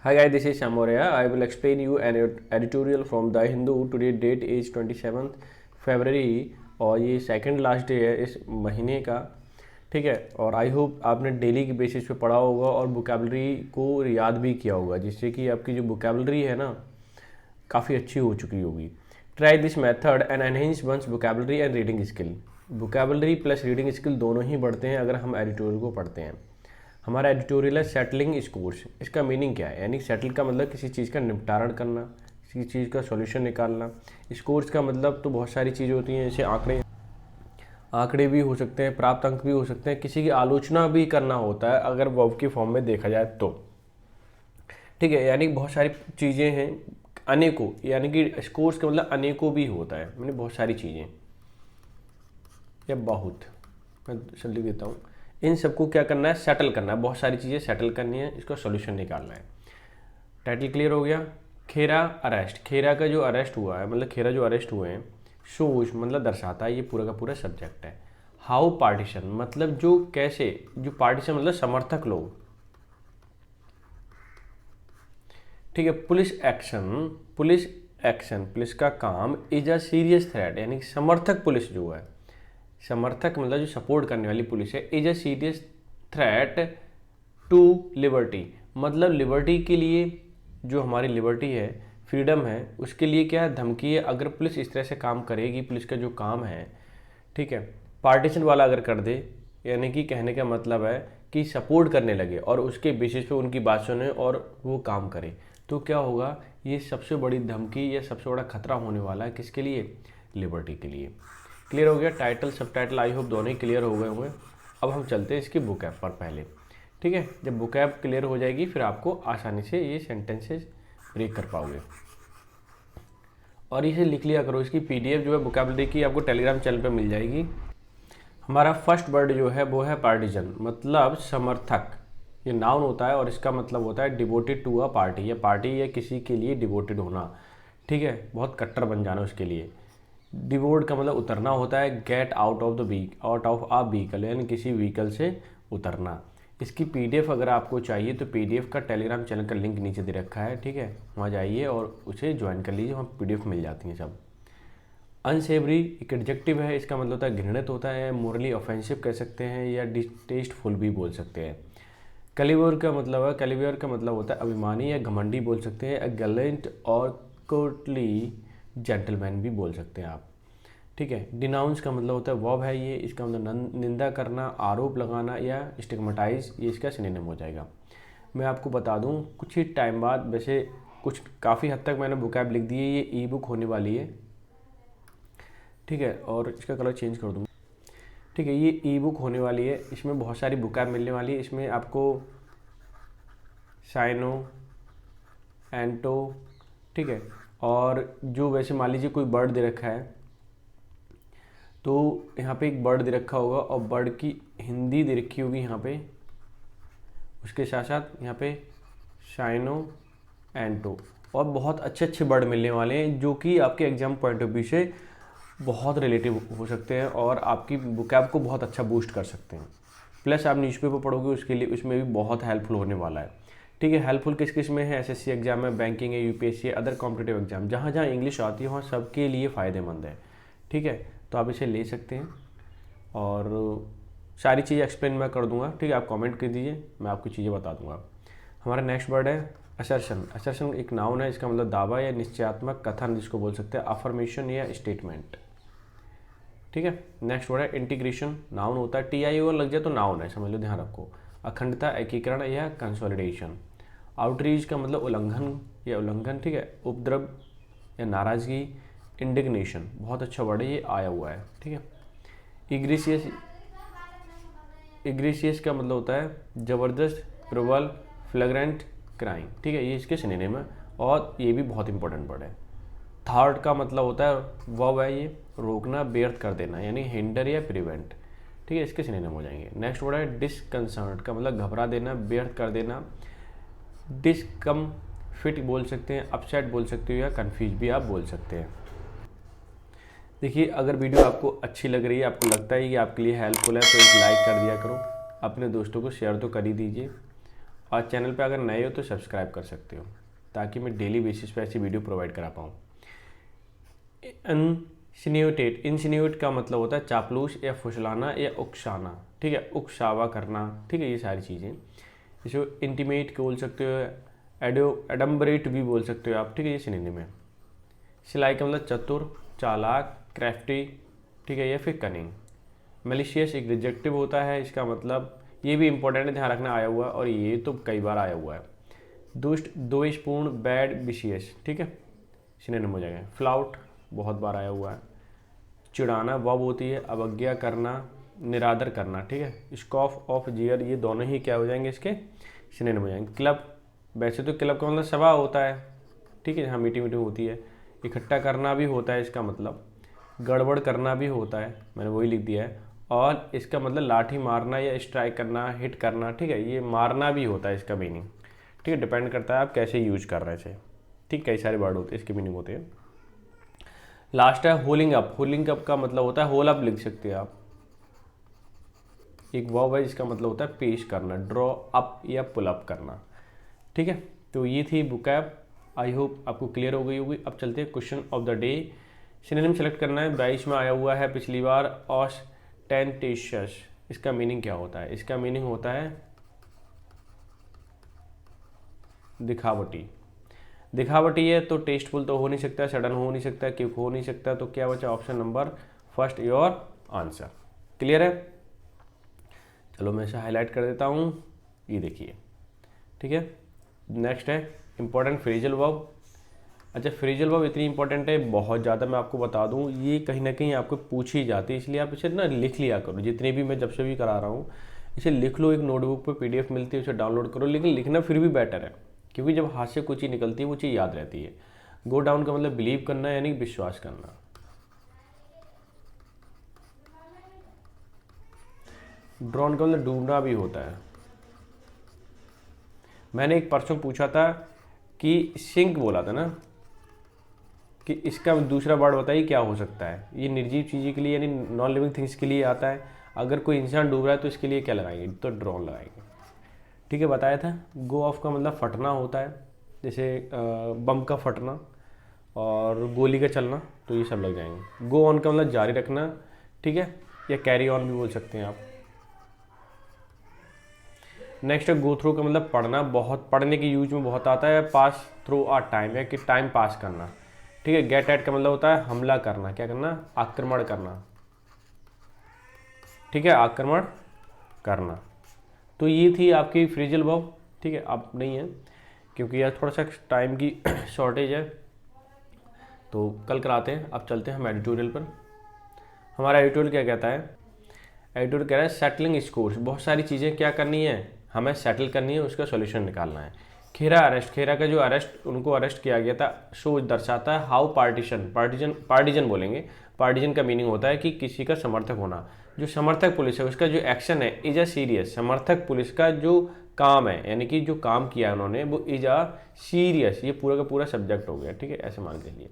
Hi guys, this is Shamoria. I will explain you an editorial from The Hindu. Today date is 27th February और ये second last day है इस महीने का। ठीक है, और आई होप आपने डेली के बेसिस पे पढ़ा होगा और वोकेबलरी को याद भी किया होगा, जिससे कि आपकी जो वोकेबलरी है ना काफ़ी अच्छी हो चुकी होगी। Try this method and enhance one's vocabulary and reading skill. Vocabulary plus reading skill दोनों ही बढ़ते हैं अगर हम एडिटोरियल को पढ़ते हैं। हमारा एडिटोरियल है सेटलिंग स्कोर्स। इसका मीनिंग क्या है? यानी सेटल का मतलब किसी चीज़ का निपटारण करना, किसी चीज़ का सॉल्यूशन निकालना। स्कोर्स का मतलब तो बहुत सारी चीज़ें होती हैं, जैसे आंकड़े भी हो सकते हैं, प्राप्त अंक भी हो सकते हैं, किसी की आलोचना भी करना होता है अगर वर्ब की फॉर्म में देखा जाए तो। ठीक है, यानी बहुत सारी चीज़ें हैं, अनेकों, यानी कि स्कोर्स का मतलब अनेकों भी होता है, यानी बहुत सारी चीज़ें या बहुत। मैं जल्दी देता हूँ। इन सबको क्या करना है? सेटल करना है, बहुत सारी चीज़ें सेटल करनी है, इसका सॉल्यूशन निकालना है। टाइटल क्लियर हो गया। खेरा अरेस्ट। खेरा का जो अरेस्ट हुआ है, मतलब खेरा जो अरेस्ट हुए हैं, शोज मतलब दर्शाता है, ये पूरा का पूरा सब्जेक्ट है। हाउ पार्टीशन मतलब जो कैसे, जो पार्टीशन मतलब समर्थक लोग। ठीक है, police action. Police action, police का काम इज अ सीरियस थ्रेट, यानी समर्थक पुलिस जो है, समर्थक मतलब जो सपोर्ट करने वाली पुलिस है, is a serious threat to liberty, मतलब लिबर्टी के लिए, जो हमारी लिबर्टी है, फ्रीडम है, उसके लिए क्या धमकी है अगर पुलिस इस तरह से काम करेगी। पुलिस का जो काम है, ठीक है, पार्टीशन वाला अगर कर दे, यानी कि कहने का मतलब है कि सपोर्ट करने लगे और उसके बेसिस पे उनकी बात सुने और वो काम करे, तो क्या होगा? ये सबसे बड़ी धमकी या सबसे बड़ा खतरा होने वाला है किसके लिए? लिबर्टी के लिए। क्लियर हो गया? टाइटल सब टाइटल आई होप दोनों ही क्लियर हो गए होंगे। अब हम चलते हैं इसकी बुकैप पर पहले। ठीक है, जब बुकैप क्लियर हो जाएगी फिर आपको आसानी से ये सेंटेंसेस ब्रेक कर पाओगे। और इसे लिख लिया करो, इसकी पीडीएफ जो है वोकैबुलरी की आपको टेलीग्राम चैनल पे मिल जाएगी। हमारा फर्स्ट वर्ड जो है वो है पार्टीजन, मतलब समर्थक। ये नाउन होता है और इसका मतलब होता है डिवोटेड टू अ पार्टी, या पार्टी या किसी के लिए डिवोटेड होना। ठीक है, बहुत कट्टर बन जाना उसके लिए। डिवोट का मतलब उतरना होता है। Get out of the week, out of a vehicle, यानी किसी व्हीकल से उतरना। इसकी पीडीएफ अगर आपको चाहिए तो पीडीएफ का टेलीग्राम चैनल का लिंक नीचे दे रखा है। ठीक है, वहाँ जाइए और उसे ज्वाइन कर लीजिए, वहाँ पीडीएफ मिल जाती हैं सब। अनसेवरी एक एडजेक्टिव है, इसका मतलब होता है घृणित होता है, मोरली ऑफेंसिव कह सकते हैं, या डिस्टेस्टफुल भी बोल सकते हैं। कैलिबर का मतलब है, कैलिबर का मतलब होता है अभिमानी या घमंडी बोल सकते हैं। गैलेंट और कोर्टली जेंटलमैन भी बोल सकते हैं आप। ठीक है, डिनाउंस का मतलब होता है वर्ब है ये, इसका मतलब निंदा करना, आरोप लगाना या स्टिग्मेटाइज, ये इसका सिनोनिम हो जाएगा। मैं आपको बता दूं कुछ ही टाइम बाद, वैसे कुछ काफ़ी हद तक मैंने बुकैब लिख दी है, ये ई बुक होने वाली है। ठीक है, और इसका कलर चेंज कर दूँगा। ठीक है, ये ई बुक होने वाली है, इसमें बहुत सारी बुकैब मिलने वाली है। इसमें आपको साइनो, एंटो, ठीक है, और जो वैसे मान लीजिए कोई बर्ड दे रखा है, तो यहाँ पे एक बर्ड दे रखा होगा और बर्ड की हिंदी दे रखी होगी यहाँ पे, उसके साथ साथ यहाँ पे शाइनो, एंटो, और बहुत अच्छे अच्छे बर्ड मिलने वाले हैं जो कि आपके एग्जाम पॉइंट ऑफ व्यू से बहुत रिलेटिव हो सकते हैं और आपकी वोकैब को बहुत अच्छा बूस्ट कर सकते हैं। प्लस आप न्यूज़पेपर पढ़ोगे उसके लिए, उसमें भी बहुत हेल्पफुल होने वाला है। ठीक है, हेल्पफुल किस किस में है? एसएससी एग्जाम है, बैंकिंग है, यूपीएससी है, अदर कॉम्पिटेटिव एग्जाम, जहाँ जहाँ इंग्लिश आती है वहाँ सबके लिए फ़ायदेमंद है। ठीक है, तो आप इसे ले सकते हैं और सारी चीज़ें एक्सप्लेन मैं कर दूंगा। ठीक है, आप कमेंट कर दीजिए, मैं आपको चीज़ें बता दूंगा। हमारा नेक्स्ट वर्ड है असर्शन। असर्शन एक नाउन है, इसका मतलब दावा या निश्चयात्मक कथन, जिसको बोल सकते हैं अफर्मेशन या स्टेटमेंट। ठीक है, नेक्स्ट वर्ड है इंटीग्रेशन। नाउन होता है, टी आई ओ लग जाए तो नाउन है, समझ लो, ध्यान रखो। अखंडता, एकीकरण या कंसोलिडेशन। आउटरीच का मतलब उल्लंघन या उल्लंघन। ठीक है, उपद्रव या नाराज़गी। इंडिग्नेशन बहुत अच्छा वर्ड है, ये आया हुआ है। ठीक है, इग्रीसियस, इग्रीसियस का मतलब होता है ज़बरदस्त, प्रबल, फ्लैग्रेंट क्राइम। ठीक है, ये इसके सिनोनिम है और ये भी बहुत इंपॉर्टेंट वर्ड है। थॉट का मतलब होता है वर्ब है ये, रोकना, व्यर्थ कर देना, यानी हिंडर या प्रिवेंट। ठीक है, इसके सिनोनिम हो जाएंगे। नेक्स्ट वर्ड है डिसकंसर्ट का मतलब घबरा देना, व्यर्थ कर देना। डिसकम्फिट बोल सकते हैं, अपसेट बोल सकते हो, या कन्फ्यूज भी आप बोल सकते हैं। देखिए, अगर वीडियो आपको अच्छी लग रही है, आपको लगता है कि आपके लिए हेल्पफुल है, तो एक लाइक कर दिया करो, अपने दोस्तों को शेयर तो कर ही दीजिए। और चैनल पे अगर नए हो तो सब्सक्राइब कर सकते हो, ताकि मैं डेली बेसिस पे ऐसी वीडियो प्रोवाइड करा पाऊँ। इंसिन्यूटेट, इंसिन्यूट का मतलब होता है चापलूस या फुसलाना या उकसाना, ठीक है, उकसावा करना, ठीक है, ये सारी चीज़ें। इसको इंटीमेट बोल सकते हो, एडम्बरेट भी बोल सकते हो आप, ठीक है, ये सिनोनिम है। सिलाई का मतलब चतुर, चालाक, क्राफ्टी, ठीक है, या फिर कनिंग। मैलिशियस एक रिजेक्टिव होता है, इसका मतलब ये भी इंपॉर्टेंट है, ध्यान रखना, आया हुआ है और ये तो कई बार आया हुआ है। दुष्ट, दोषपूर्ण, बैड, विशियस, ठीक है, सिनोनिम हो जाएगा। फ्लाउट बहुत बार आया हुआ है। चिढ़ाना वर्ब होती है, अवज्ञा करना, निरादर करना, ठीक है। स्कॉफ ऑफ जियर, ये दोनों ही क्या हो जाएंगे, इसके सिनोनिम हो जाएंगे। क्लब, वैसे तो क्लब का मतलब सभा होता है, ठीक है, जहाँ मीटिंग मीटिंग होती है। इकट्ठा करना भी होता है इसका मतलब, गड़बड़ करना भी होता है, मैंने वही लिख दिया है। और इसका मतलब लाठी मारना या स्ट्राइक करना, हिट करना, ठीक है, ये मारना भी होता है इसका मीनिंग, ठीक है, डिपेंड करता है आप कैसे यूज कर रहे थे, ठीक, कई सारे वर्ड होते हैं इसके मीनिंग होते हैं। लास्ट है होलिंग अप, होलिंग अप का मतलब होता है होल अप लिख सकते हैं आप, एक वर्ब है जिसका मतलब होता है पेश करना, ड्रॉ अप या पुल अप करना, ठीक है। तो ये थी बुकैब, आई होप आपको क्लियर हो गई होगी। अब चलते हैं question of the day. Synonym select करना है, 22 में आया हुआ है पिछली बार, ऑस्टेंटेशियस, इसका मीनिंग क्या होता है, इसका मीनिंग होता है दिखावटी। दिखावटी है तो टेस्टफुल तो हो नहीं सकता, सडन हो नहीं सकता, क्विक हो नहीं सकता, तो क्या बचा option number first your answer. Clear है, चलो मैं इसे हाईलाइट कर देता हूँ, ये देखिए, ठीक है। नेक्स्ट है इंपॉर्टेंट फ्रेजल वर्ब। अच्छा, फ्रेजल वर्ब इतनी इंपॉर्टेंट है बहुत ज़्यादा, मैं आपको बता दूँ, ये कहीं ना कहीं आपको पूछी जाती है, इसलिए आप इसे ना लिख लिया करो, जितने भी मैं जब से भी करा रहा हूँ इसे लिख लो, एक नोटबुक पे PDF मिलती है उसे डाउनलोड करो, लेकिन लिखना फिर भी बेटर है, क्योंकि जब हाथ से कोई चीज़ निकलती है वो चीज़ याद रहती है। गो डाउन का मतलब बिलीव करना, यानी विश्वास करना। ड्रॉन का मतलब डूबना भी होता है। मैंने एक परसों पूछा था कि सिंक बोला था ना, कि इसका दूसरा वर्ड बताइए क्या हो सकता है। ये निर्जीव चीज़ों के लिए यानी नॉन लिविंग थिंग्स के लिए आता है। अगर कोई इंसान डूब रहा है तो इसके लिए क्या लगाएंगे, तो ड्रॉन लगाएंगे, ठीक है, बताया था। गो ऑफ का मतलब फटना होता है, जैसे बम का फटना और गोली का चलना, तो ये सब लग जाएंगे। गो ऑन का मतलब जारी रखना, ठीक है, या कैरी ऑन भी बोल सकते हैं आप। नेक्स्ट है गो थ्रू का मतलब पढ़ना, बहुत पढ़ने के यूज में बहुत आता है। पास थ्रू आ टाइम है कि टाइम पास करना, ठीक है। गेट एट का मतलब होता है हमला करना, क्या करना, आक्रमण करना, ठीक है, आक्रमण करना। तो ये थी आपकी फ्रेजल वर्ब, ठीक है। अब नहीं है क्योंकि यार थोड़ा सा टाइम की शॉर्टेज है, तो कल कराते हैं। अब चलते हैं हम एडिटोरियल पर। हमारा एडिटोरियल क्या कहता है, एडिटोरियल कह रहा है सेटलिंग स्कोर्स, बहुत सारी चीज़ें क्या करनी है, हमें सेटल करनी है, उसका सॉल्यूशन निकालना है। खेरा अरेस्ट, खेरा का जो अरेस्ट, उनको अरेस्ट किया गया था, शो दर्शाता है हाउ पार्टीशन, पार्टीजन बोलेंगे, पार्टीजन का मीनिंग होता है कि किसी का समर्थक होना। जो समर्थक पुलिस है उसका जो एक्शन है इज अ सीरियस, समर्थक पुलिस का जो काम है यानी कि जो काम किया है उन्होंने वो इज अ सीरियस, ये पूरा का पूरा सब्जेक्ट हो गया, ठीक है, ऐसे मान के लिए।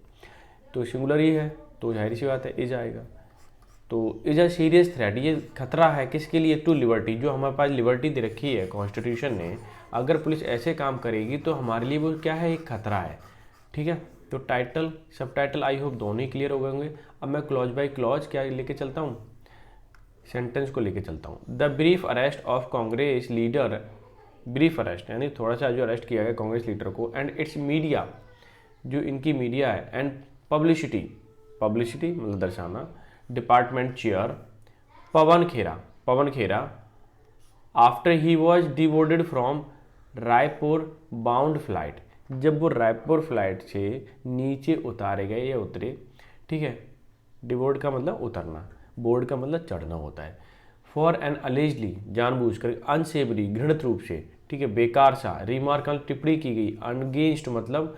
तो सिंगुलर ही है तो जाहिर सी बात है इज आएगा। तो इज अ सीरियस थ्रेट, ये खतरा है किसके लिए, टू लिबर्टी, जो हमारे पास लिबर्टी दे रखी है कॉन्स्टिट्यूशन ने, अगर पुलिस ऐसे काम करेगी तो हमारे लिए वो क्या है, एक खतरा है, ठीक है। तो टाइटल सब टाइटल आई होप दोनों ही क्लियर हो गए होंगे। अब मैं क्लॉज बाय क्लॉज क्या लेके चलता हूँ, सेंटेंस को लेके चलता हूँ। The brief arrest of Congress leader, brief arrest यानी थोड़ा सा जो अरेस्ट किया गया कांग्रेस लीडर को, एंड इट्स मीडिया, जो इनकी मीडिया है, एंड पब्लिसिटी, पब्लिसिटी मतलब दर्शाना, department chair Pawan Khera, Pawan Khera, after he was deboarded from Raipur bound flight, जब वो रायपुर फ्लाइट से नीचे उतारे गए या उतरे, ठीक है। डिवोर्ड का मतलब उतरना, बोर्ड का मतलब चढ़ना होता है। फॉर एन अलेजली, जानबूझकर, अनसेवरी, घृणित रूप से, ठीक है, बेकार सा, रिमार्क टिप्पणी की गई, अनगेंस्ट मतलब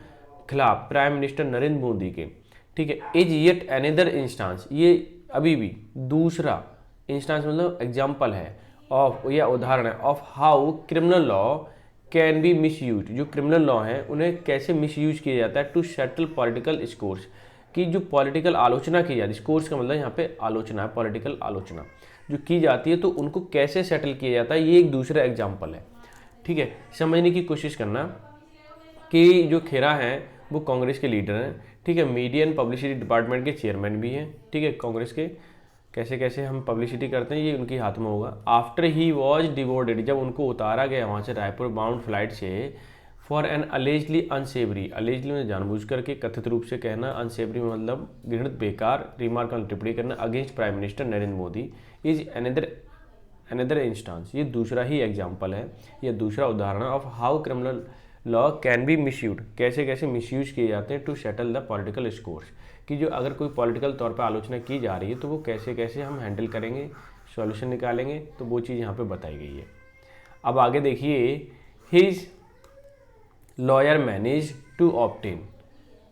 खिलाफ, प्राइम मिनिस्टर नरेंद्र मोदी के, ठीक है। इज येट अनदर इंस्टांस, ये अभी भी दूसरा इंस्टांस मतलब एग्जाम्पल है ऑफ या उदाहरण है of how criminal law can B miss use, जो क्रिमिनल लॉ हैं उन्हें कैसे मिस यूज किया जाता है, टू सेटल पॉलिटिकल स्कोर्स, की जो पॉलिटिकल आलोचना की जाती है, स्कोर्स का मतलब यहाँ पे आलोचना है, पॉलिटिकल आलोचना जो की जाती है तो उनको कैसे सेटल किया जाता है, ये एक दूसरा एग्जाम्पल है, ठीक है, समझने की कोशिश करना कि जो खेरा हैं वो कांग्रेस के लीडर हैं, ठीक है, मीडिया एंड पब्लिसिटी डिपार्टमेंट के चेयरमैन भी हैं, ठीक है, कांग्रेस के। कैसे कैसे हम पब्लिसिटी करते हैं ये उनके हाथ में होगा। आफ्टर ही वॉज डिवोर्डेड, जब उनको उतारा गया वहाँ से रायपुर बाउंड फ्लाइट से, फॉर एन अलेजली अनसेवरी, अलेजली में जानबूझ करके कथित रूप से कहना, अनसेवरी मतलब घृणित बेकार रिमार्क टिप्पणी करना against prime minister Narendra Modi, is another instance, ये दूसरा ही एग्जाम्पल है, या दूसरा उदाहरण of how criminal law can be misuse, कैसे कैसे मिसयूज किए जाते हैं to settle the political scores, कि जो अगर कोई पॉलिटिकल तौर पर आलोचना की जा रही है तो वो कैसे कैसे हम हैंडल करेंगे, सॉल्यूशन निकालेंगे, तो वो चीज़ यहाँ पे बताई गई है। अब आगे देखिए, his lawyer manage to obtain,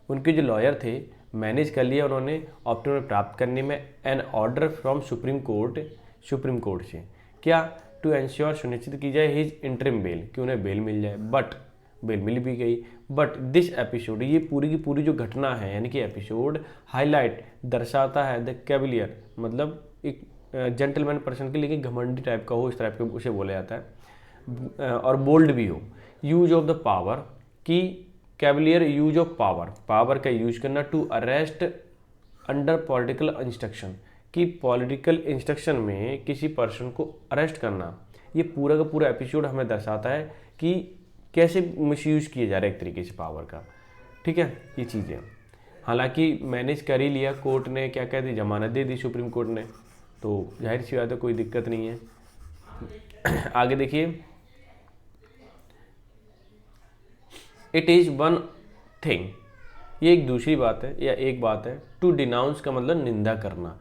उनके जो लॉयर थे मैनेज कर लिया उन्होंने ऑप्टेन में प्राप्त करने में an order from supreme court से, क्या, टू एंश्योर सुनिश्चित की जाए हिज इंटरिम बेल, कि उन्हें बेल मिल जाए, बट बेल मिल भी गई। बट दिस एपिसोड, ये पूरी की पूरी जो घटना है यानी कि एपिसोड हाईलाइट दर्शाता है द कैवलियर, मतलब एक जेंटलमैन पर्सन के लिए घमंडी टाइप का हो, इस टाइप के उसे बोला जाता है, और बोल्ड भी हो, यूज ऑफ द पावर, की कैवलियर यूज ऑफ पावर का यूज करना, to arrest under political instruction, कि पॉलिटिकल इंस्ट्रक्शन में किसी पर्सन को अरेस्ट करना। ये पूरा का पूरा एपिसोड हमें दर्शाता है कि कैसे मिसयूज किया जा रहा है एक तरीके से पावर का, ठीक है, ये चीज़ें। हालांकि मैनेज कर ही लिया, कोर्ट ने क्या कह दी, जमानत दे दी सुप्रीम कोर्ट ने, तो जाहिर सी बात है कोई दिक्कत नहीं है। आगे देखिए, इट इज़ वन थिंग, ये एक दूसरी बात है या एक बात है, टू डिनाउंस का मतलब निंदा करना,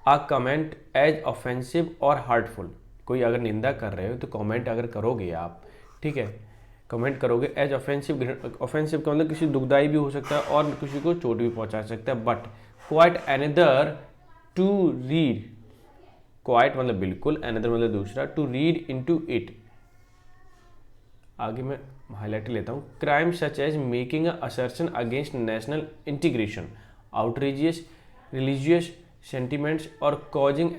आ कमेंट एज ऑफेंसिव और हार्टफुल, कोई अगर निंदा कर रहे हो तो कमेंट अगर करोगे आप, ठीक है, कमेंट करोगे एज ऑफेंसिव, ऑफेंसिव का मतलब किसी दुखदाई भी हो सकता है और किसी को चोट भी पहुंचा सकता है, but quite another to read, quite मतलब बिल्कुल, अनदर मतलब दूसरा, टू रीड इनटू इट, आगे मैं हाईलाइट लेता हूँ, crime such as making a assertion against national integration, outrageous religious sentiments और कॉजिंग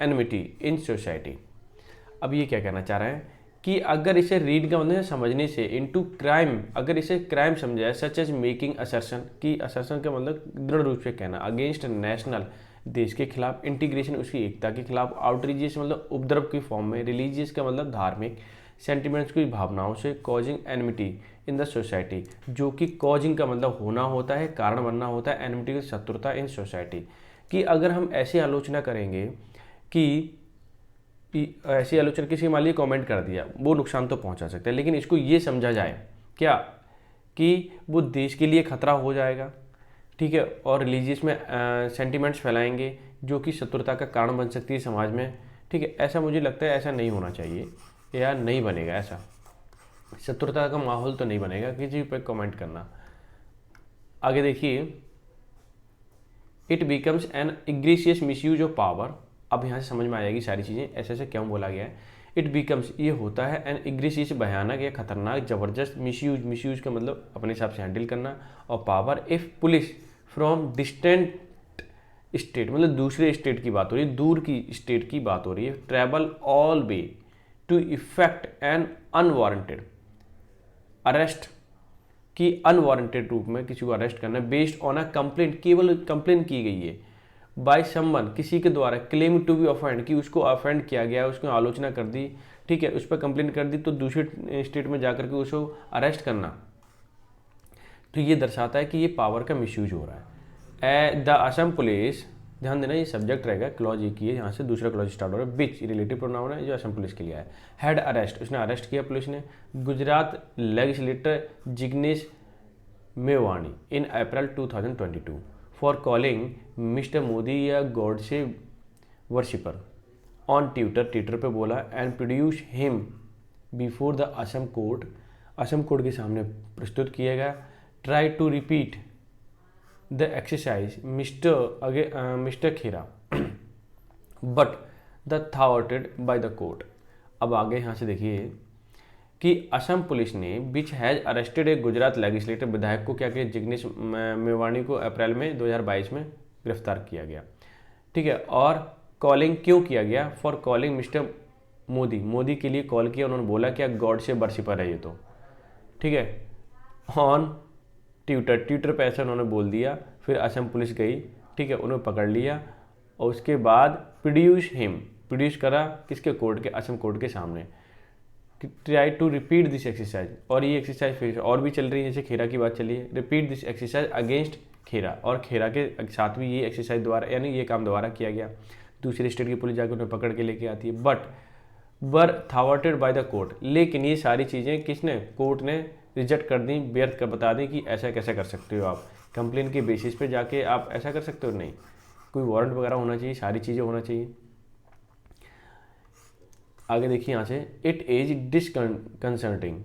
एनमिटी इन सोसाइटी। अब ये क्या कहना चाह रहे हैं कि अगर इसे रीड का मतलब समझने से, इनटू क्राइम, अगर इसे क्राइम समझा जाए, सच एज मेकिंग असर्शन, की असर्शन का मतलब दृढ़ रूप से कहना, अगेंस्ट नेशनल देश के खिलाफ, इंटीग्रेशन उसकी एकता के खिलाफ, आउटरीजियस मतलब उपद्रव की फॉर्म में, रिलीजियस का मतलब धार्मिक, सेंटिमेंट्स की भावनाओं से, causing enmity in the society, जो कि कॉजिंग का मतलब होना होता है, कारण बनना होता है, एनमिटी की शत्रुता इन सोसाइटी, कि अगर हम ऐसी आलोचना करेंगे कि ऐसी आलोचना किसी मान लीजिए कमेंट कर दिया, वो नुकसान तो पहुंचा सकता है, लेकिन इसको ये समझा जाए क्या कि वो देश के लिए खतरा हो जाएगा, ठीक है, और रिलीजियस में सेंटिमेंट्स फैलाएंगे जो कि शत्रुता का कारण बन सकती है समाज में, ठीक है, ऐसा मुझे लगता है ऐसा नहीं होना चाहिए या नहीं बनेगा, ऐसा शत्रुता का माहौल तो नहीं बनेगा किसी पे कमेंट करना। आगे देखिए, it becomes an egregious misuse of power, अब यहाँ से समझ में आ जाएगी सारी चीज़ें, ऐसे ऐसे क्यों बोला गया है। इट बिकम्स, ये होता है एन इग्रेशियस भयानक या खतरनाक, जबरदस्त, मिसयूज का मतलब अपने हिसाब से हैंडल करना, और power if police from distant state, मतलब दूसरे स्टेट की बात हो रही है, दूर की स्टेट की बात हो रही है, travel all way to effect an unwarranted arrest, की अनवारंटेड रूप में किसी को अरेस्ट करना, बेस्ड ऑन अ कंप्लेंट, केवल कंप्लेंट की गई है, बाय समवन किसी के द्वारा, क्लेम टू बी ऑफेंड, कि उसको ऑफेंड किया गया, उसको आलोचना कर दी, ठीक है, उस पर कंप्लेंट कर दी, तो दूसरे स्टेट में जाकर के उसको अरेस्ट करना, तो ये दर्शाता है कि ये पावर का मिसयूज हो रहा है। द असम पुलिस, ध्यान देना ये सब्जेक्ट रहेगा, क्लॉज एक ही है, यहाँ से दूसरा क्लॉज स्टार्ट हो रहा है, बिच रिलेटिव प्रोनाउन है जो असम पुलिस के लिए है, हैड अरेस्ट, उसने अरेस्ट किया पुलिस ने, Gujarat legislator Jignesh Mevani in April 2022 for calling Mr Modi या गॉडसे वर्शिपर ऑन ट्विटर पे बोला, and produce him before the Assam court के सामने प्रस्तुत किया गया, try to repeat the exercise Mr Khera but the thwarted by the court. अब आगे यहाँ से देखिए कि असम पुलिस ने विच हैज अरेस्टेड एक गुजरात लेजिस्लेटिव विधायक को क्या किया, जिग्नेश मेवाणी को अप्रैल में 2022 में गिरफ्तार किया गया, ठीक है, और कॉलिंग क्यों किया गया, फॉर कॉलिंग मिस्टर मोदी के लिए कॉल किया, उन्होंने बोला कि गॉड से बरसी पर है ये तो, ठीक है, ऑन ट्विटर पे ऐसा उन्होंने बोल दिया। फिर असम पुलिस गई, ठीक है, उन्हें पकड़ लिया और उसके बाद प्रोड्यूस करा किसके, कोर्ट के, असम कोर्ट के सामने। Try to repeat this exercise, और ये एक्सरसाइज फिर और भी चल रही है, जैसे खेरा की बात चली है, रिपीट दिस एक्सरसाइज अगेंस्ट खेरा, और खेरा के साथ भी ये एक्सरसाइज दोबारा, यानी ये काम दोबारा किया गया। दूसरे स्टेट की पुलिस जाकर उन्हें पकड़ के लेके आती है, but were thwarted by the court. लेकिन ये सारी चीज़ें किसने, कोर्ट ने रिजेक्ट कर दी, व्यर्थ कर बता दी कि ऐसा कैसे कर सकते हो आप, कंप्लेन के बेसिस पे जाके आप ऐसा कर सकते हो, नहीं, कोई वारंट वगैरह होना चाहिए, सारी चीज़ें होना चाहिए। आगे देखिए यहाँ से, it is disconcerting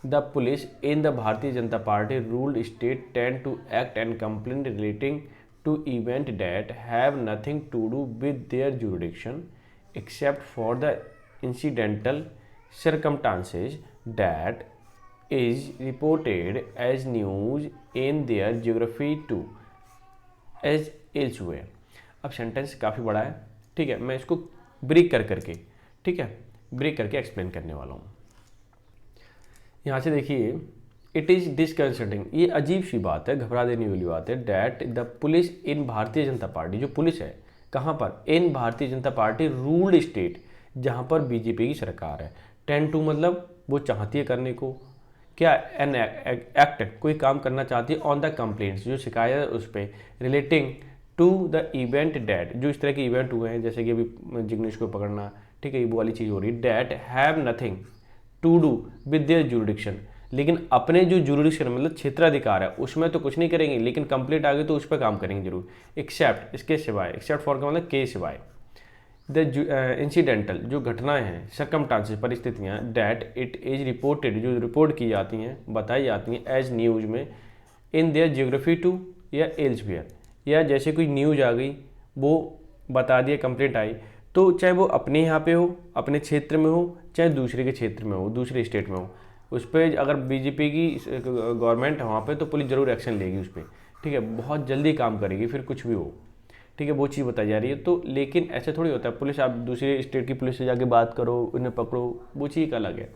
the police in the Bharatiya Janata Party ruled state tend to act and complain relating to event that have nothing to do with their jurisdiction except for the incidental circumstances that is reported as news in their geography too as elsewhere। अब sentence काफ़ी बड़ा है, ठीक है, मैं इसको break करके, ठीक है, ब्रेक करके एक्सप्लेन करने वाला हूँ। यहाँ से देखिए, इट इज़ डिसकंसर्टिंग, ये अजीब सी बात है, घबरा देने वाली बात है, डैट द पुलिस इन भारतीय जनता पार्टी, जो पुलिस है कहाँ पर, इन भारतीय जनता पार्टी रूल्ड स्टेट, जहाँ पर बीजेपी की सरकार है, 10-2 मतलब वो चाहती है करने को क्या, एन एक्ट, कोई काम करना चाहती है, ऑन द कंप्लेंट्स, जो शिकायत है उस पर, relating to the event that, जो इस तरह के इवेंट हुए हैं, जैसे कि अभी जिग्नेश को पकड़ना, ठीक है, ये वो वाली चीज़ हो रही है, that have nothing to do with their jurisdiction, लेकिन अपने जो जुरिडिक्शन मतलब क्षेत्राधिकार है उसमें तो कुछ नहीं करेंगे, लेकिन कंप्लेंट आ गई तो उस पर काम करेंगे जरूर, एक्सेप्ट, इसके सिवाय, एक्सेप्ट फॉर का मतलब के सिवाय, द इंसिडेंटल, जो घटनाएं हैं, सर्कमस्टांसेस, परिस्थितियाँ, डैट इट इज रिपोर्टेड, जो रिपोर्ट की जाती हैं, बताई जाती हैं, एज न्यूज़ में, इन देयर जियोग्राफी टू या एल्सवेयर, या जैसे कोई न्यूज़ आ गई वो बता दिया, कंप्लेंट आई, तो चाहे वो अपने यहाँ पे हो, अपने क्षेत्र में हो, चाहे दूसरे के क्षेत्र में हो, दूसरे स्टेट में हो, उस पर अगर बीजेपी की गवर्नमेंट है वहाँ पे तो पुलिस ज़रूर एक्शन लेगी उस पर, ठीक है, बहुत जल्दी काम करेगी, फिर कुछ भी हो, ठीक है, वो चीज़ बताई जा रही है। तो लेकिन ऐसे थोड़ी होता है, पुलिस, आप दूसरे स्टेट की पुलिस से जाके बात करो, उन्हें पकड़ो, वो चीज़ अलग है,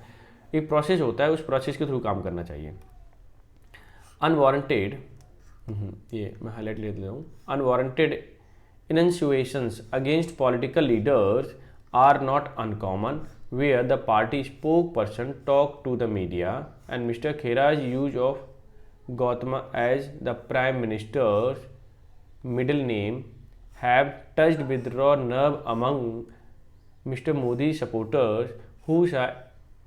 एक प्रोसेस होता है, उस प्रोसेस के थ्रू काम करना चाहिए। अनवारंटेड, ये मैं हाईलाइट ले लेता हूँ, unwarranted insinuations against political leaders are not uncommon where the party spokesperson talk to the media and Mr Khera's use of Gautam as the prime minister's middle name have touched with raw nerve among Mr. Modi supporters who saw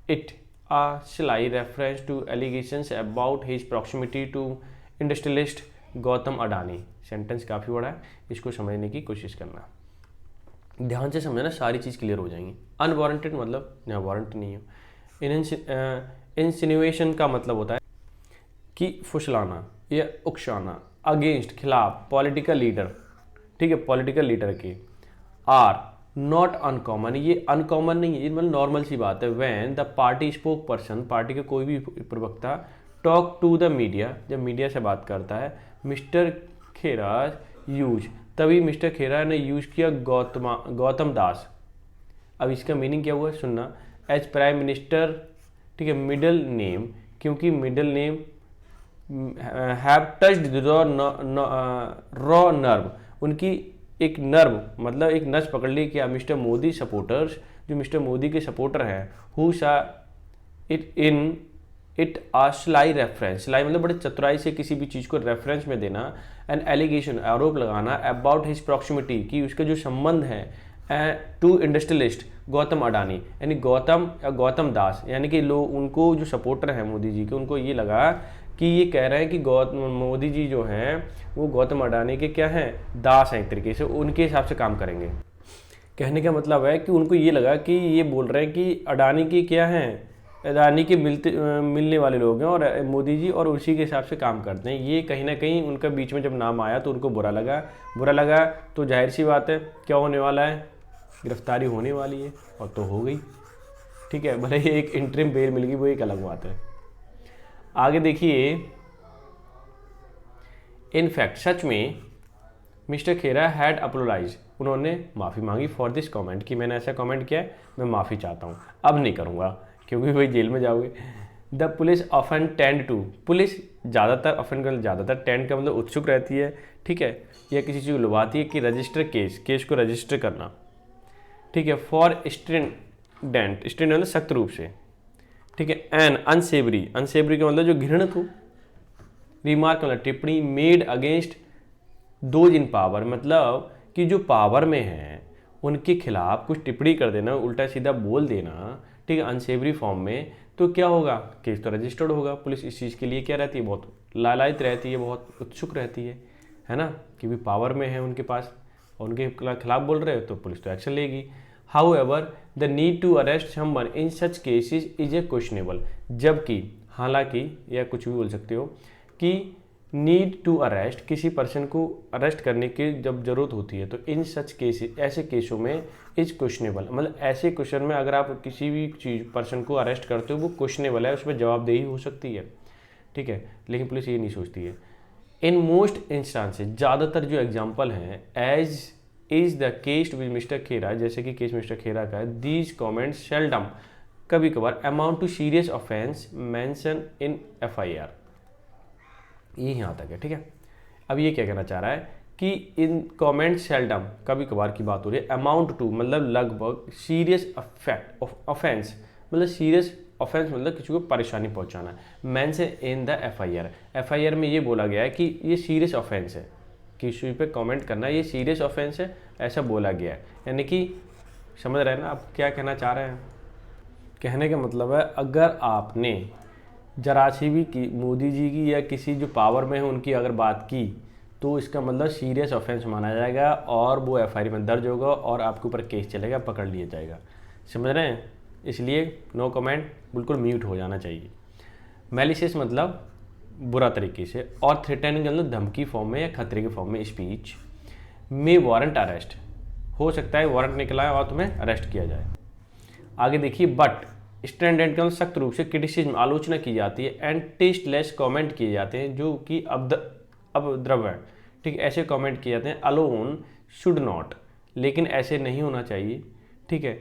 it a sly reference to allegations about his proximity to industrialist Gautam Adani। Sentence काफ़ी बड़ा है, इसको समझने की कोशिश करना, ध्यान से समझना, सारी चीज़ क्लियर हो जाएंगी। अनवारंटेड मतलब यहाँ वारंट नहीं है। इंसिनुएशन का मतलब होता है कि फुसलाना या उकसाना, अगेंस्ट, खिलाफ, पॉलिटिकल लीडर, ठीक है, पॉलिटिकल लीडर के, आर नॉट अनकॉमन, ये अनकॉमन नहीं है, ये मतलब नॉर्मल सी बात है। When the party spoke person, party के कोई भी प्रवक्ता, टॉक टू द मीडिया, जब मीडिया से बात करता है, मिस्टर खेरा यूज, तभी मिस्टर खेरा ने यूज किया गौतम दास। अब इसका मीनिंग क्या हुआ सुनना, एज प्राइम मिनिस्टर, ठीक है, मिडल नेम, क्योंकि middle name have touched raw nerve, उनकी एक नर्व मतलब एक नस पकड़ ली क्या, मिस्टर मोदी सपोर्टर्स, जो मिस्टर मोदी के सपोर्टर हैं, who saw it in it a sly reference, sly मतलब बड़े चतुराई से किसी भी चीज़ को रेफरेंस में देना, एन एलिगेशन, आरोप लगाना, अबाउट हिज प्रॉक्सिमिटी, कि उसका जो संबंध है, टू इंडस्ट्रियलिस्ट गौतम अडानी, यानी गौतम या गौतम दास, यानी कि लोग उनको जो सपोर्टर हैं मोदी जी के, उनको ये लगा कि ये कह रहे हैं कि मोदी जी जो हैं वो गौतम अडानी के क्या हैं, दास हैं, एक तरीके से उनके हिसाब से काम करेंगे। कहने का मतलब है कि उनको ये लगा कि ये बोल रहे हैं कि अडानी की क्या हैं, अडानी के मिलने वाले लोग हैं और मोदी जी, और उसी के हिसाब से काम करते हैं। ये कहीं ना कहीं उनका बीच में जब नाम आया तो उनको बुरा लगा तो जाहिर सी बात है क्या होने वाला है, गिरफ्तारी होने वाली है, और तो हो गई, ठीक है, भले ही एक इंटरिम बेल मिल गई, वो एक अलग बात है। आगे देखिए, इनफैक्ट सच में मिस्टर खेरा हैड अपोलोजाइज, उन्होंने माफ़ी मांगी फॉर दिस कमेंट, कि मैंने ऐसा कमेंट किया है, मैं माफ़ी चाहता हूँ, अब नहीं करूँगा क्योंकि वही जेल में जाओगे। The police often tend to, police ज़्यादातर, ऑफन का ज़्यादातर, टेंड का मतलब उत्सुक रहती है, ठीक है, या किसी चीज़ को लुभाती है कि रजिस्टर केस को रजिस्टर करना, ठीक है, फॉर स्ट्रिंडेंट, मतलब सख्त रूप से, ठीक है, एन अनसेवरी का मतलब जो घृणित हो, रिमार्क मतलब टिप्पणी, made against those in power, मतलब कि जो पावर में हैं उनके खिलाफ कुछ टिप्पणी कर देना, उल्टा सीधा बोल देना, ठीक है, अनसेवरी फॉर्म में, तो क्या होगा, केस तो रजिस्टर्ड होगा। पुलिस इस चीज़ के लिए क्या रहती है, बहुत लालायित रहती है, बहुत उत्सुक रहती है ना, कि भी पावर में है उनके पास और उनके खिलाफ बोल रहे हो तो पुलिस तो एक्शन लेगी। However the need to arrest someone in such cases is a questionable, जबकि, हालांकि, या कुछ भी बोल सकते हो, कि नीड टू अरेस्ट, किसी पर्सन को अरेस्ट करने की जब जरूरत होती है तो इन सच केसेस, ऐसे केसों में, इज क्वेश्चनेबल, मतलब ऐसे क्वेश्चन में अगर आप किसी भी चीज़ पर्सन को अरेस्ट करते हो वो क्वेश्चनेबल है, उसमें जवाबदेही हो सकती है, ठीक है, लेकिन पुलिस ये नहीं सोचती है। इन मोस्ट इंस्टांसेस, ज़्यादातर जो एग्जाम्पल हैं, as is the case with Mr Khera, जैसे कि केस मिस्टर खेरा का है, दीज कॉमेंट्स सेल्डम, कभी कभार, amount to serious offence mention in FIR, ये यहाँ तक है, ठीक है। अब ये क्या कहना चाह रहा है कि इन कमेंट सेल्डम, कभी कभार की बात हो रही है, अमाउंट टू मतलब लगभग, सीरियस अफेक्ट ऑफ ऑफेंस मतलब सीरियस ऑफेंस मतलब किसी को परेशानी पहुंचाना, मेंशन इन द FIR में ये बोला गया है कि ये सीरियस ऑफेंस है, किसी पे कमेंट करना ये सीरियस ऑफेंस है, ऐसा बोला गया है। यानी कि समझ रहे हैं ना आप क्या कहना चाह रहे हैं। कहने का मतलब है, अगर आपने जरा सी भी की मोदी जी की या किसी जो पावर में है उनकी अगर बात की, तो इसका मतलब सीरियस ऑफेंस माना जाएगा और वो FIR में दर्ज होगा और आपके ऊपर केस चलेगा, पकड़ लिया जाएगा। समझ रहे हैं, इसलिए नो कमेंट, बिल्कुल म्यूट हो जाना चाहिए। मैलिशियस मतलब बुरा तरीके से, और थ्रेटनिंग मतलब धमकी फॉर्म में या खतरे के फॉर्म में स्पीच। मे वारंट अरेस्ट, हो सकता है वारंट निकला है और तुम्हें अरेस्ट किया जाए। आगे देखिए, बट स्टैंडर्ड का सख्त रूप से क्रिटिसिज्म, आलोचना की जाती है, एंड टेस्टलेस कमेंट किए जाते हैं जो कि अपद्रव है, ठीक, ऐसे कमेंट किए जाते हैं। अलोन शुड नॉट, लेकिन ऐसे नहीं होना चाहिए, ठीक है।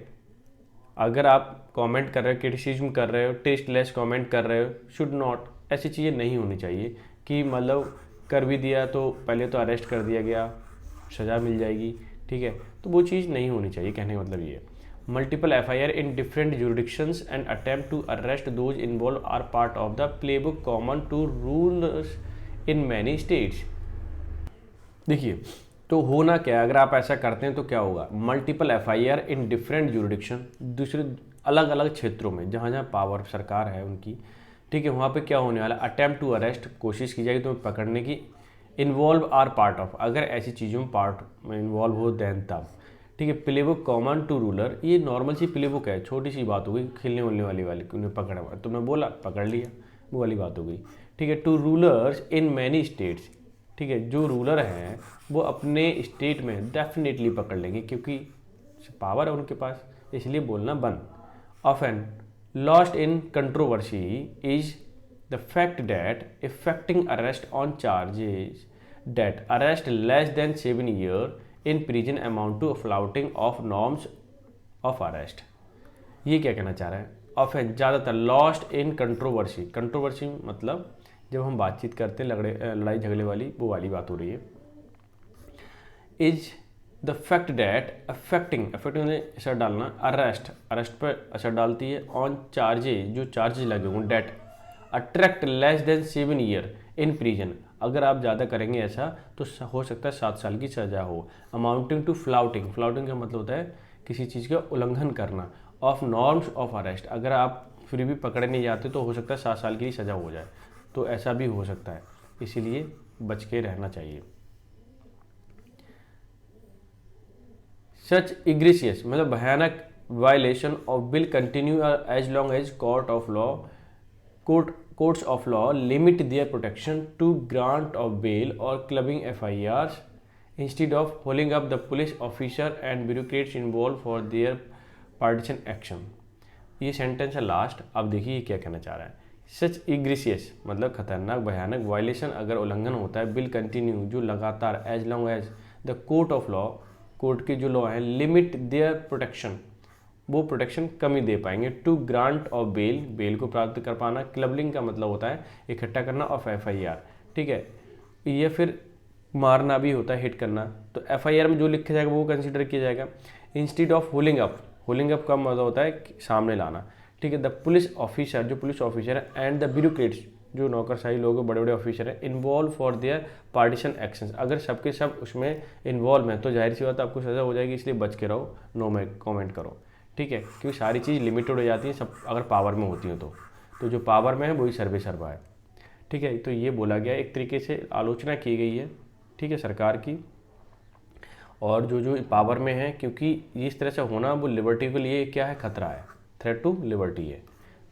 अगर आप कमेंट कर रहे हो, क्रिटिसिज्म कर रहे हो, टेस्टलेस कमेंट कर रहे हो, शुड नॉट, ऐसी चीज़ें नहीं होनी चाहिए कि मतलब कर भी दिया तो पहले तो अरेस्ट कर दिया गया, सज़ा मिल जाएगी, ठीक है, तो वो चीज़ नहीं होनी चाहिए। कहने का मतलब ये है। Multiple FIR in different jurisdictions and attempt to arrest those involved are part of the playbook common to rulers in many states। देखिए, तो होना क्या, अगर आप ऐसा करते हैं तो क्या होगा, multiple FIR in different jurisdiction, दूसरे अलग अलग क्षेत्रों में जहाँ जहाँ पावर सरकार है उनकी, ठीक है, वहाँ पे क्या होने वाला, अटेम्प्ट टू अरेस्ट, कोशिश की जाएगी तुम्हें पकड़ने की, इन्वॉल्व आर पार्ट ऑफ, अगर ऐसी चीज़ों में पार्ट में इन्वॉल्व हो देन तब, ठीक है। प्लेबुक कॉमन टू रूलर, ये नॉर्मल सी प्लेबुक है, छोटी सी बात हो गई, खेलने उलने वाली उन्हें पकड़ा, तुमने बोला पकड़ लिया, वो वाली बात हो गई, ठीक है। To rulers in many states, ठीक है, जो रूलर हैं वो अपने स्टेट में डेफिनेटली पकड़ लेंगे क्योंकि पावर है उनके पास, इसलिए बोलना बंद। Often lost in controversy is the fact that effecting arrest on charges that arrest less than 7 years in prison amount to flouting of norms of arrest. ये क्या कहना चाह रहे हैं, ऑफेन ज़्यादातर, लॉस्ट इन कंट्रोवर्सी, कंट्रोवर्सी मतलब जब हम बातचीत करते हैं लड़ाई झगड़े वाली, वो वाली बात हो रही है। Is the fact that affecting असर डालना, अरेस्ट पर असर डालती है, ऑन चार्जेज जो चार्जेज लगे होंगे, that attract less than 7 years in prison, अगर आप ज़्यादा करेंगे ऐसा तो हो सकता है 7 साल की सज़ा हो। अमाउंटिंग टू फ्लाउटिंग, फ्लाउटिंग का मतलब होता है किसी चीज़ का उल्लंघन करना, ऑफ नॉर्म्स ऑफ अरेस्ट, अगर आप फिर भी पकड़े नहीं जाते तो हो सकता है 7 साल की सज़ा हो जाए, तो ऐसा भी हो सकता है, इसीलिए बच के रहना चाहिए। सच इग्रेसियस मतलब भयानक violation of will continue as long as courts of law limit their protection to grant of bail or clubbing FIRs instead of holding up the police officer and bureaucrats involved for their partisan action। ये sentence है last. अब देखिए क्या कहना चाह रहा है, सच egregious मतलब खतरनाक भयानक, वायलेशन अगर उल्लंघन होता है, बिल कंटिन्यू जो लगातार, as long as the court of law, court के जो लॉ हैं, लिमिट देयर प्रोटेक्शन, वो प्रोटेक्शन कम ही दे पाएंगे। To grant of bail, bail को प्राप्त कर पाना। क्लबलिंग का मतलब होता है इकट्ठा करना, ऑफ FIR, ठीक है, ये फिर मारना भी होता है, हिट करना। तो FIR में जो लिखा जाएगा वो कंसिडर किया जाएगा। इंस्टीड ऑफ होलिंग अप, होलिंग अप का मतलब होता है सामने लाना, ठीक है। द पुलिस ऑफिसर, जो पुलिस ऑफिसर है, एंड द ब्यूरोक्रेट्स, जो नौकरशाही लोग, बड़े बड़े ऑफिसर हैं, involve for their partition actions, अगर सबके सब उसमें इन्वॉल्व हैं तो जाहिर सी बात आपको सज़ा हो जाएगी, इसलिए बच के रहो, नो में कॉमेंट करो, ठीक है, क्योंकि सारी चीज़ लिमिटेड हो जाती है सब अगर पावर में होती हो तो जो पावर में है वही सर्वे सर्वा है, ठीक है। तो ये बोला गया, एक तरीके से आलोचना की गई है, ठीक है, सरकार की, और जो पावर में है, क्योंकि इस तरह से होना वो लिबर्टी के लिए क्या है, खतरा है, थ्रेट टू लिबर्टी है।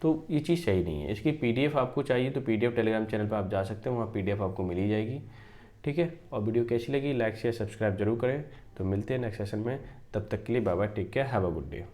तो ये चीज़ सही नहीं है। इसकी PDF आपको चाहिए तो PDF टेलीग्राम चैनल पर आप जा सकते हैं, वहाँ PDF आपको मिल ही जाएगी, ठीक है। और वीडियो कैसी लगी, लाइक शेयर सब्सक्राइब जरूर करें। तो मिलते हैं नेक्स्ट सेशन में, तब तक के लिए bye bye, take care, have a good day.